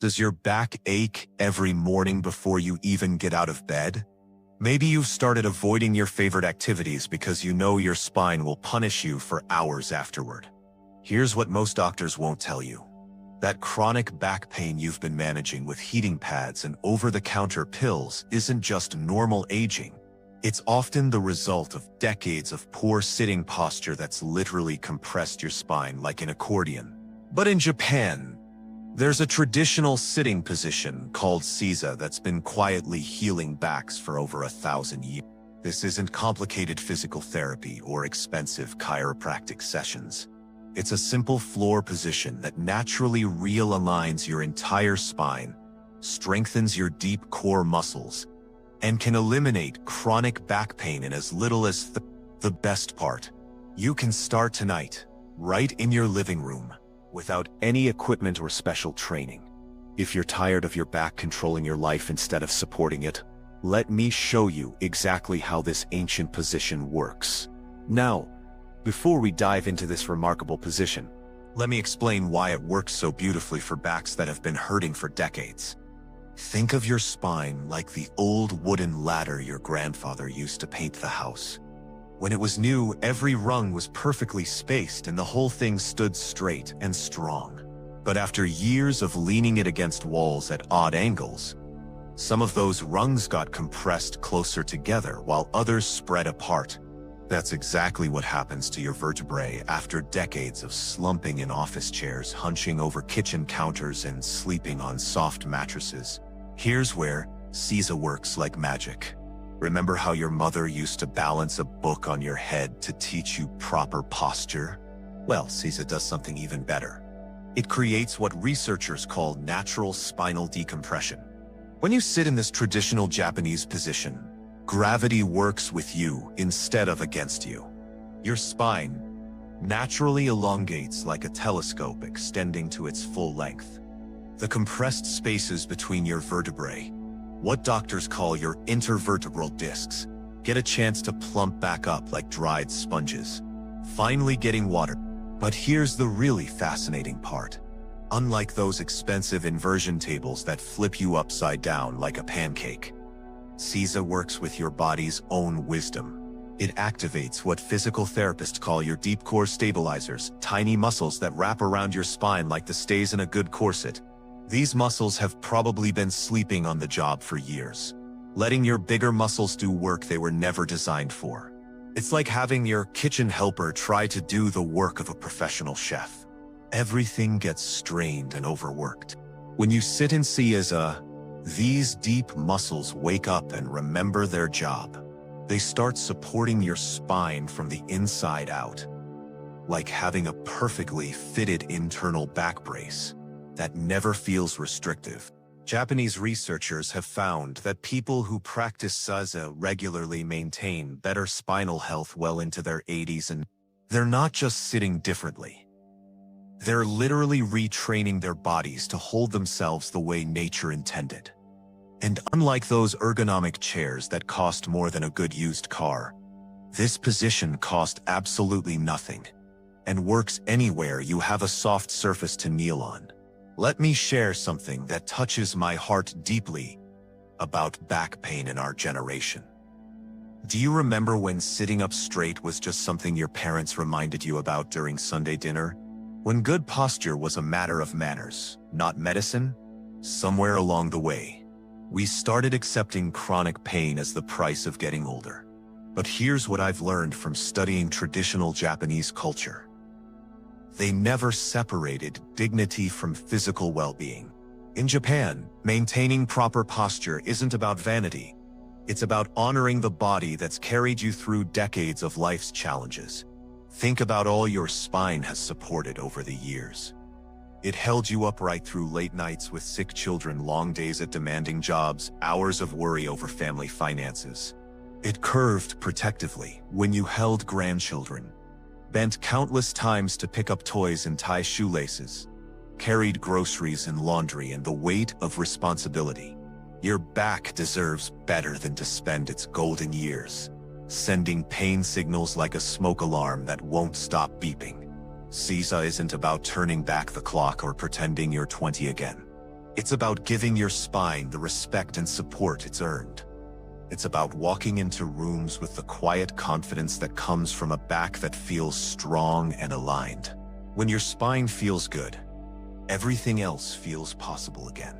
Does your back ache every morning before you even get out of bed? Maybe you've started avoiding your favorite activities because you know your spine will punish you for hours afterward. Here's what most doctors won't tell you. That chronic back pain you've been managing with heating pads and over-the-counter pills isn't just normal aging. It's often the result of decades of poor sitting posture that's literally compressed your spine like an accordion. But in Japan, there's a traditional sitting position called SEIZA that's been quietly healing backs for over 1,000 years. This isn't complicated physical therapy or expensive chiropractic sessions. It's a simple floor position that naturally realigns your entire spine, strengthens your deep core muscles, and can eliminate chronic back pain in as little as the best part. You can start tonight, right in your living room, without any equipment or special training. If you're tired of your back controlling your life instead of supporting it, let me show you exactly how this ancient position works. Now, before we dive into this remarkable position, let me explain why it works so beautifully for backs that have been hurting for decades. Think of your spine like the old wooden ladder your grandfather used to paint the house. When it was new, every rung was perfectly spaced and the whole thing stood straight and strong. But after years of leaning it against walls at odd angles, some of those rungs got compressed closer together while others spread apart. That's exactly what happens to your vertebrae after decades of slumping in office chairs, hunching over kitchen counters, and sleeping on soft mattresses. Here's where SEIZA works like magic. Remember how your mother used to balance a book on your head to teach you proper posture? Well, SEIZA does something even better. It creates what researchers call natural spinal decompression. When you sit in this traditional Japanese position, gravity works with you instead of against you. Your spine naturally elongates like a telescope extending to its full length. The compressed spaces between your vertebrae, what doctors call your intervertebral discs, get a chance to plump back up like dried sponges, finally getting water. But here's the really fascinating part. Unlike those expensive inversion tables that flip you upside down like a pancake, SEIZA works with your body's own wisdom. It activates what physical therapists call your deep core stabilizers, tiny muscles that wrap around your spine like the stays in a good corset. These muscles have probably been sleeping on the job for years, letting your bigger muscles do work they were never designed for. It's like having your kitchen helper try to do the work of a professional chef. Everything gets strained and overworked. When you sit in SEIZA, these deep muscles wake up and remember their job. They start supporting your spine from the inside out, like having a perfectly fitted internal back brace that never feels restrictive. Japanese researchers have found that people who practice SEIZA regularly maintain better spinal health well into their 80s, and they're not just sitting differently. They're literally retraining their bodies to hold themselves the way nature intended. And unlike those ergonomic chairs that cost more than a good used car, this position costs absolutely nothing and works anywhere you have a soft surface to kneel on. Let me share something that touches my heart deeply about back pain in our generation. Do you remember when sitting up straight was just something your parents reminded you about during Sunday dinner? When good posture was a matter of manners, not medicine? Somewhere along the way, we started accepting chronic pain as the price of getting older. But here's what I've learned from studying traditional Japanese culture. They never separated dignity from physical well-being. In Japan, maintaining proper posture isn't about vanity. It's about honoring the body that's carried you through decades of life's challenges. Think about all your spine has supported over the years. It held you upright through late nights with sick children, long days at demanding jobs, hours of worry over family finances. It curved protectively when you held grandchildren, bent countless times to pick up toys and tie shoelaces, carried groceries and laundry and the weight of responsibility. Your back deserves better than to spend its golden years sending pain signals like a smoke alarm that won't stop beeping. SEIZA isn't about turning back the clock or pretending you're 20 again. It's about giving your spine the respect and support it's earned. It's about walking into rooms with the quiet confidence that comes from a back that feels strong and aligned. When your spine feels good, everything else feels possible again.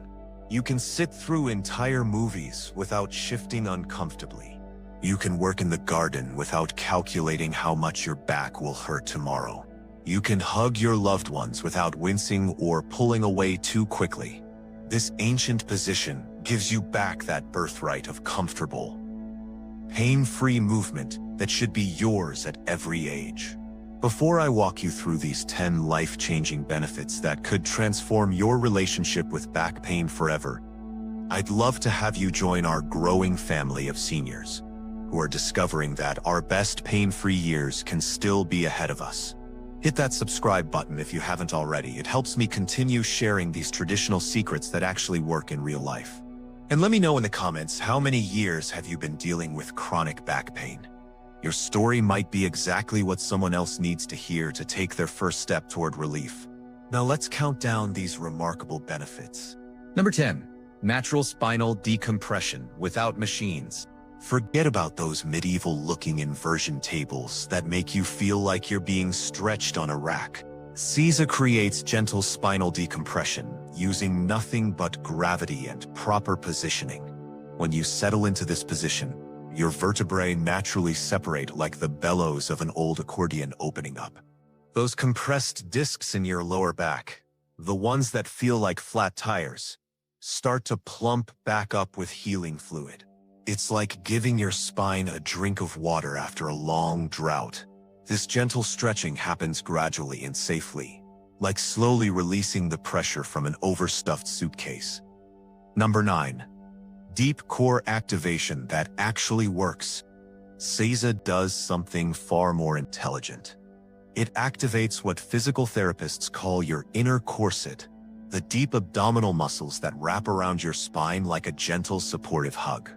You can sit through entire movies without shifting uncomfortably. You can work in the garden without calculating how much your back will hurt tomorrow. You can hug your loved ones without wincing or pulling away too quickly. This ancient position gives you back that birthright of comfortable, pain-free movement that should be yours at every age. Before I walk you through these 10 life-changing benefits that could transform your relationship with back pain forever, I'd love to have you join our growing family of seniors who are discovering that our best pain-free years can still be ahead of us. Hit that subscribe button if you haven't already. It helps me continue sharing these traditional secrets that actually work in real life. And let me know in the comments, how many years have you been dealing with chronic back pain? Your story might be exactly what someone else needs to hear to take their first step toward relief. Now let's count down these remarkable benefits. Number 10. Natural spinal decompression without machines. Forget about those medieval-looking inversion tables that make you feel like you're being stretched on a rack. SEIZA creates gentle spinal decompression using nothing but gravity and proper positioning. When you settle into this position, your vertebrae naturally separate like the bellows of an old accordion opening up. Those compressed discs in your lower back, the ones that feel like flat tires, start to plump back up with healing fluid. It's like giving your spine a drink of water after a long drought. This gentle stretching happens gradually and safely, like slowly releasing the pressure from an overstuffed suitcase. Number 9. Deep core activation that actually works. SEIZA does something far more intelligent. It activates what physical therapists call your inner corset, the deep abdominal muscles that wrap around your spine like a gentle, supportive hug.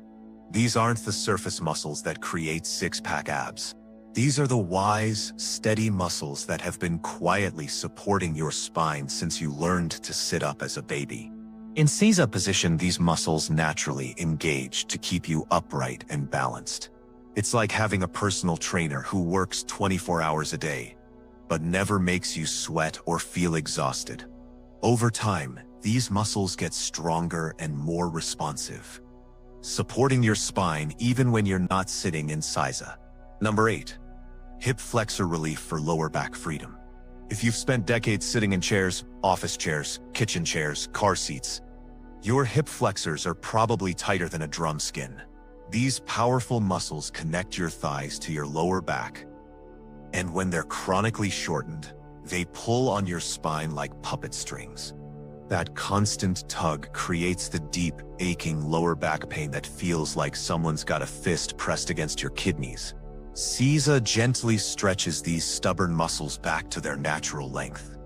These aren't the surface muscles that create six-pack abs. These are the wise, steady muscles that have been quietly supporting your spine since you learned to sit up as a baby. In SEIZA position, these muscles naturally engage to keep you upright and balanced. It's like having a personal trainer who works 24 hours a day, but never makes you sweat or feel exhausted. Over time, these muscles get stronger and more responsive, supporting your spine even when you're not sitting in SEIZA. Number 8. Hip flexor relief for lower back freedom. If you've spent decades sitting in chairs, office chairs, kitchen chairs, car seats, your hip flexors are probably tighter than a drum skin. These powerful muscles connect your thighs to your lower back, and when they're chronically shortened, they pull on your spine like puppet strings. That constant tug creates the deep, aching lower back pain that feels like someone's got a fist pressed against your kidneys. SEIZA gently stretches these stubborn muscles back to their natural length.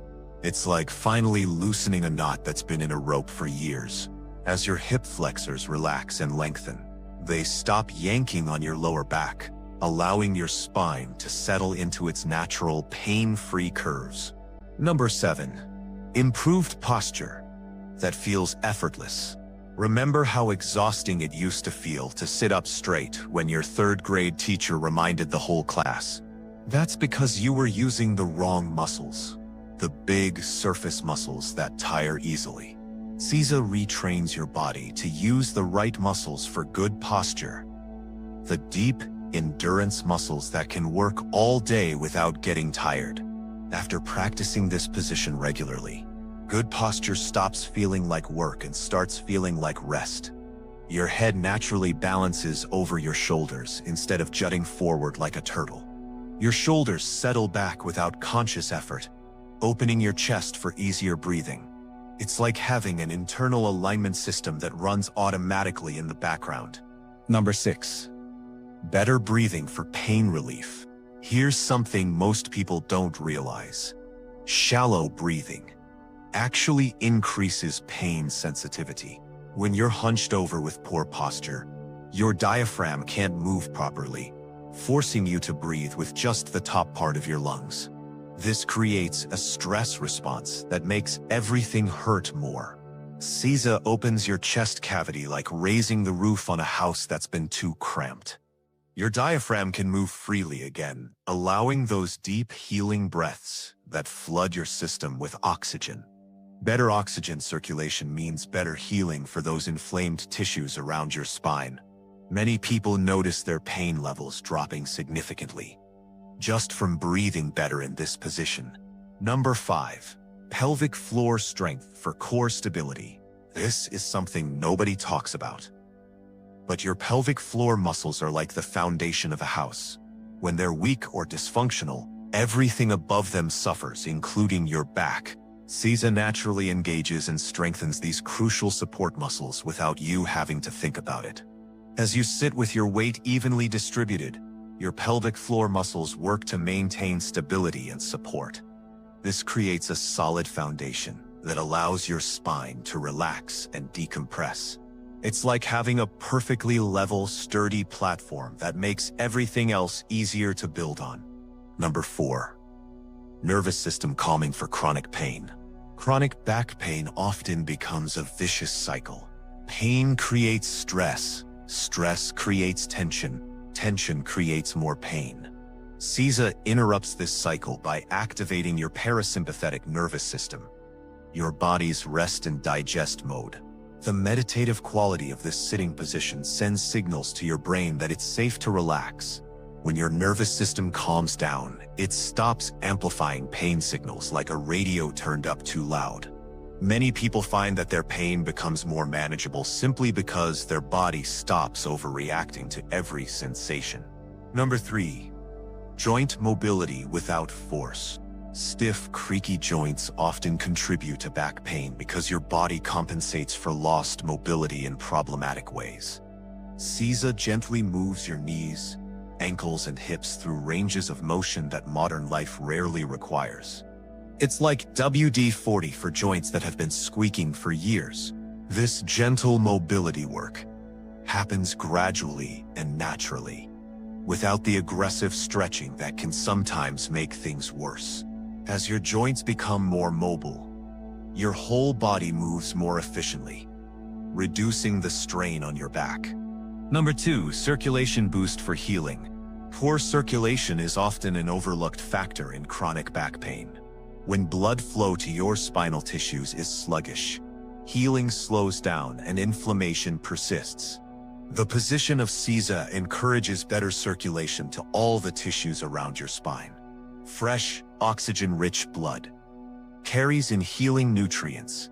It's like finally loosening a knot that's been in a rope for years. As your hip flexors relax and lengthen, they stop yanking on your lower back, allowing your spine to settle into its natural, pain-free curves. Number 7. Improved posture that feels effortless. Remember how exhausting it used to feel to sit up straight when your third-grade teacher reminded the whole class? That's because you were using the wrong muscles, the big surface muscles that tire easily. SEIZA retrains your body to use the right muscles for good posture, the deep, endurance muscles that can work all day without getting tired. After practicing this position regularly, good posture stops feeling like work and starts feeling like rest. Your head naturally balances over your shoulders instead of jutting forward like a turtle. Your shoulders settle back without conscious effort, opening your chest for easier breathing. It's like having an internal alignment system that runs automatically in the background. Number 6. Better breathing for pain relief. Here's something most people don't realize. Shallow breathing actually increases pain sensitivity. When you're hunched over with poor posture, your diaphragm can't move properly, forcing you to breathe with just the top part of your lungs. This creates a stress response that makes everything hurt more. SEIZA opens your chest cavity like raising the roof on a house that's been too cramped. Your diaphragm can move freely again, allowing those deep, healing breaths that flood your system with oxygen. Better oxygen circulation means better healing for those inflamed tissues around your spine. Many people notice their pain levels dropping significantly just from breathing better in this position. Number 5. Pelvic floor strength for core stability. This is something nobody talks about. But your pelvic floor muscles are like the foundation of a house. When they're weak or dysfunctional, everything above them suffers, including your back. SEIZA naturally engages and strengthens these crucial support muscles without you having to think about it. As you sit with your weight evenly distributed, your pelvic floor muscles work to maintain stability and support. This creates a solid foundation that allows your spine to relax and decompress. It's like having a perfectly level, sturdy platform that makes everything else easier to build on. Number 4. Nervous system calming for chronic pain. Chronic back pain often becomes a vicious cycle. Pain creates stress. Stress creates tension. Tension creates more pain. SEIZA interrupts this cycle by activating your parasympathetic nervous system, your body's rest and digest mode. The meditative quality of this sitting position sends signals to your brain that it's safe to relax. When your nervous system calms down, it stops amplifying pain signals like a radio turned up too loud. Many people find that their pain becomes more manageable simply because their body stops overreacting to every sensation. Number 3. Joint mobility without force. Stiff, creaky joints often contribute to back pain because your body compensates for lost mobility in problematic ways. SEIZA gently moves your knees, ankles, and hips through ranges of motion that modern life rarely requires. It's like WD-40 for joints that have been squeaking for years. This gentle mobility work happens gradually and naturally, without the aggressive stretching that can sometimes make things worse. As your joints become more mobile, your whole body moves more efficiently, reducing the strain on your back. Number 2. Circulation boost for healing. Poor circulation is often an overlooked factor in chronic back pain. When blood flow to your spinal tissues is sluggish, healing slows down and inflammation persists. The position of SEIZA encourages better circulation to all the tissues around your spine. Fresh, oxygen-rich blood carries in healing nutrients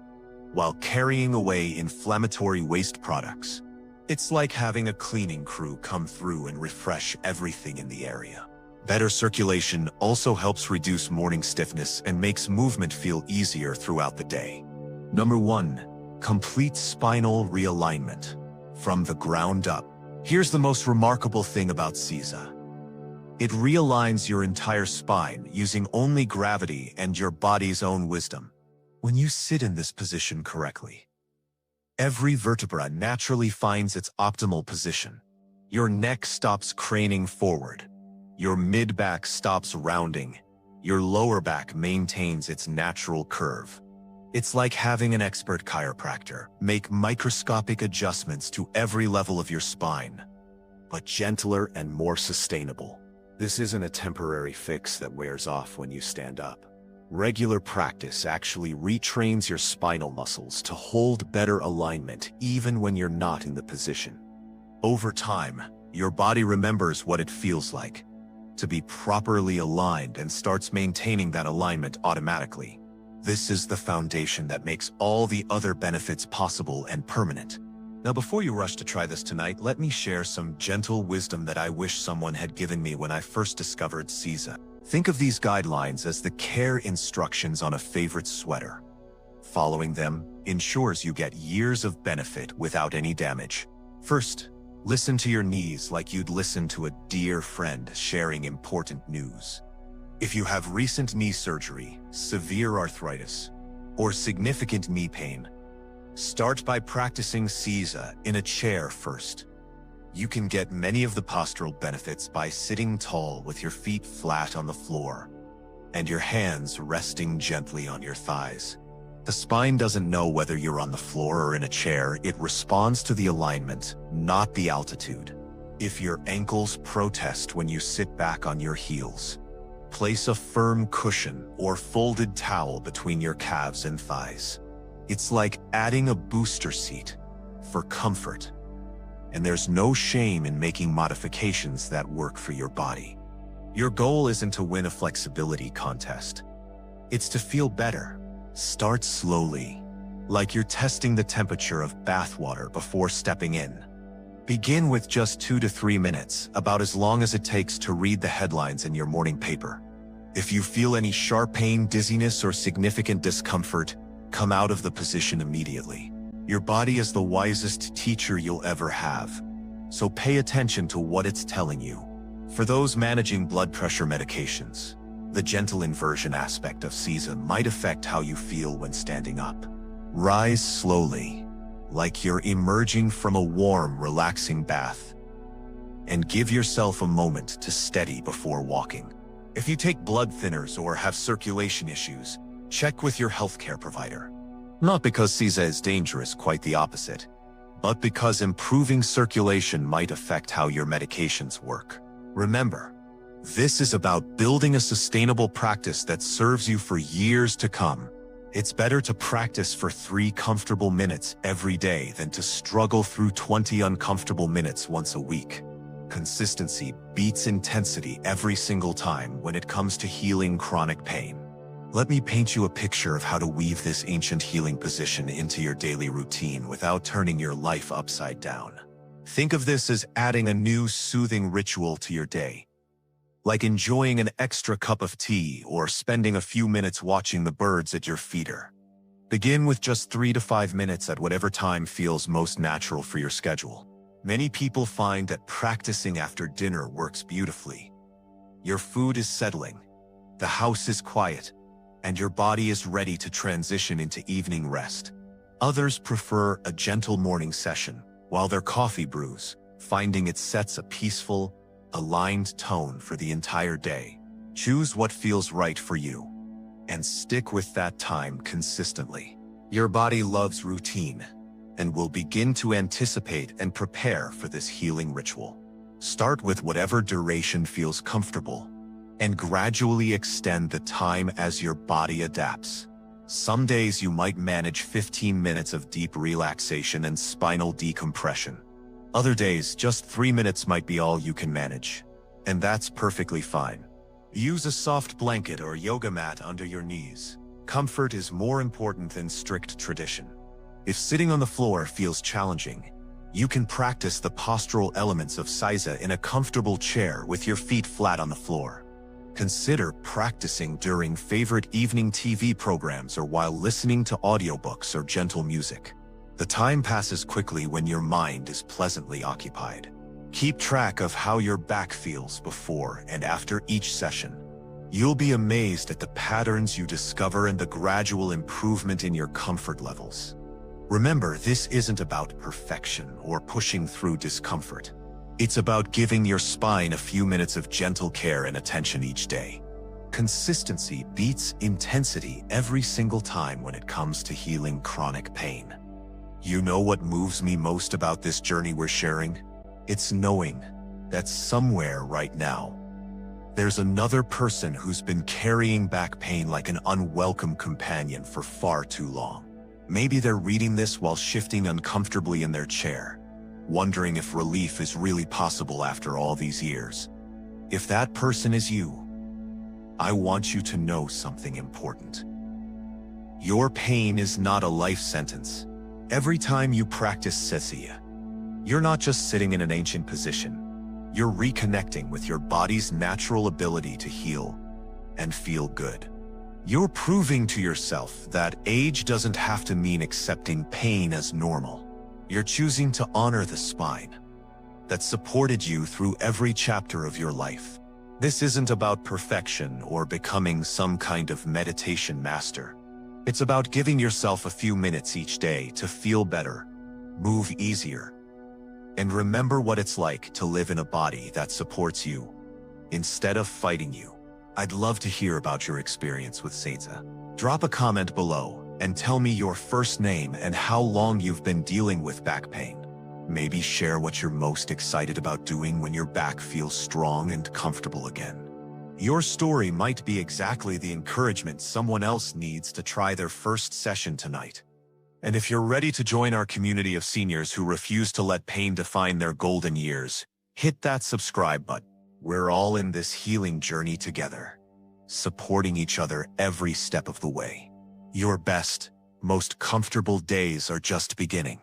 while carrying away inflammatory waste products. It's like having a cleaning crew come through and refresh everything in the area. Better circulation also helps reduce morning stiffness and makes movement feel easier throughout the day. Number 1. Complete spinal realignment. From the ground up. Here's the most remarkable thing about SEIZA. It realigns your entire spine using only gravity and your body's own wisdom. When you sit in this position correctly, every vertebra naturally finds its optimal position. Your neck stops craning forward. Your mid-back stops rounding. Your lower back maintains its natural curve. It's like having an expert chiropractor make microscopic adjustments to every level of your spine, but gentler and more sustainable. This isn't a temporary fix that wears off when you stand up. Regular practice actually retrains your spinal muscles to hold better alignment even when you're not in the position. Over time, your body remembers what it feels like to be properly aligned and starts maintaining that alignment automatically. This is the foundation that makes all the other benefits possible and permanent. Now, before you rush to try this tonight, let me share some gentle wisdom that I wish someone had given me when I first discovered SEIZA. Think of these guidelines as the care instructions on a favorite sweater. Following them ensures you get years of benefit without any damage. First, listen to your knees like you'd listen to a dear friend sharing important news. If you have recent knee surgery, severe arthritis, or significant knee pain, start by practicing SEIZA in a chair first. You can get many of the postural benefits by sitting tall with your feet flat on the floor and your hands resting gently on your thighs. The spine doesn't know whether you're on the floor or in a chair. It responds to the alignment, not the altitude. If your ankles protest when you sit back on your heels, place a firm cushion or folded towel between your calves and thighs. It's like adding a booster seat for comfort. And there's no shame in making modifications that work for your body. Your goal isn't to win a flexibility contest. It's to feel better. Start slowly, like you're testing the temperature of bath water before stepping in. Begin with just 2 to 3 minutes, about as long as it takes to read the headlines in your morning paper. If you feel any sharp pain, dizziness, or significant discomfort, come out of the position immediately. Your body is the wisest teacher you'll ever have, so pay attention to what it's telling you. For those managing blood pressure medications, the gentle inversion aspect of SEIZA might affect how you feel when standing up. Rise slowly, like you're emerging from a warm, relaxing bath, and give yourself a moment to steady before walking. If you take blood thinners or have circulation issues, check with your healthcare provider. Not because SEIZA is dangerous, quite the opposite, but because improving circulation might affect how your medications work. Remember, this is about building a sustainable practice that serves you for years to come. It's better to practice for 3 comfortable minutes every day than to struggle through 20 uncomfortable minutes once a week. Consistency beats intensity every single time when it comes to healing chronic pain. Let me paint you a picture of how to weave this ancient healing position into your daily routine without turning your life upside down. Think of this as adding a new soothing ritual to your day, like enjoying an extra cup of tea or spending a few minutes watching the birds at your feeder. Begin with just 3 to 5 minutes at whatever time feels most natural for your schedule. Many people find that practicing after dinner works beautifully. Your food is settling, the house is quiet, and your body is ready to transition into evening rest. Others prefer a gentle morning session while their coffee brews, finding it sets a peaceful, aligned tone for the entire day. Choose what feels right for you, and stick with that time consistently. Your body loves routine, and will begin to anticipate and prepare for this healing ritual. Start with whatever duration feels comfortable, and gradually extend the time as your body adapts. Some days you might manage 15 minutes of deep relaxation and spinal decompression. Other days, just 3 minutes might be all you can manage, and that's perfectly fine. Use a soft blanket or yoga mat under your knees. Comfort is more important than strict tradition. If sitting on the floor feels challenging, you can practice the postural elements of SEIZA in a comfortable chair with your feet flat on the floor. Consider practicing during favorite evening TV programs or while listening to audiobooks or gentle music. The time passes quickly when your mind is pleasantly occupied. Keep track of how your back feels before and after each session. You'll be amazed at the patterns you discover and the gradual improvement in your comfort levels. Remember, this isn't about perfection or pushing through discomfort. It's about giving your spine a few minutes of gentle care and attention each day. Consistency beats intensity every single time when it comes to healing chronic pain. You know what moves me most about this journey we're sharing? It's knowing that somewhere right now, there's another person who's been carrying back pain like an unwelcome companion for far too long. Maybe they're reading this while shifting uncomfortably in their chair, wondering if relief is really possible after all these years. If that person is you, I want you to know something important. Your pain is not a life sentence. Every time you practice SEIZA, you're not just sitting in an ancient position. You're reconnecting with your body's natural ability to heal and feel good. You're proving to yourself that age doesn't have to mean accepting pain as normal. You're choosing to honor the spine that supported you through every chapter of your life. This isn't about perfection or becoming some kind of meditation master. It's about giving yourself a few minutes each day to feel better, move easier, and remember what it's like to live in a body that supports you instead of fighting you. I'd love to hear about your experience with SEIZA. Drop a comment below and tell me your first name and how long you've been dealing with back pain. Maybe share what you're most excited about doing when your back feels strong and comfortable again. Your story might be exactly the encouragement someone else needs to try their first session tonight. And if you're ready to join our community of seniors who refuse to let pain define their golden years, hit that subscribe button. We're all in this healing journey together, supporting each other every step of the way. Your best, most comfortable days are just beginning.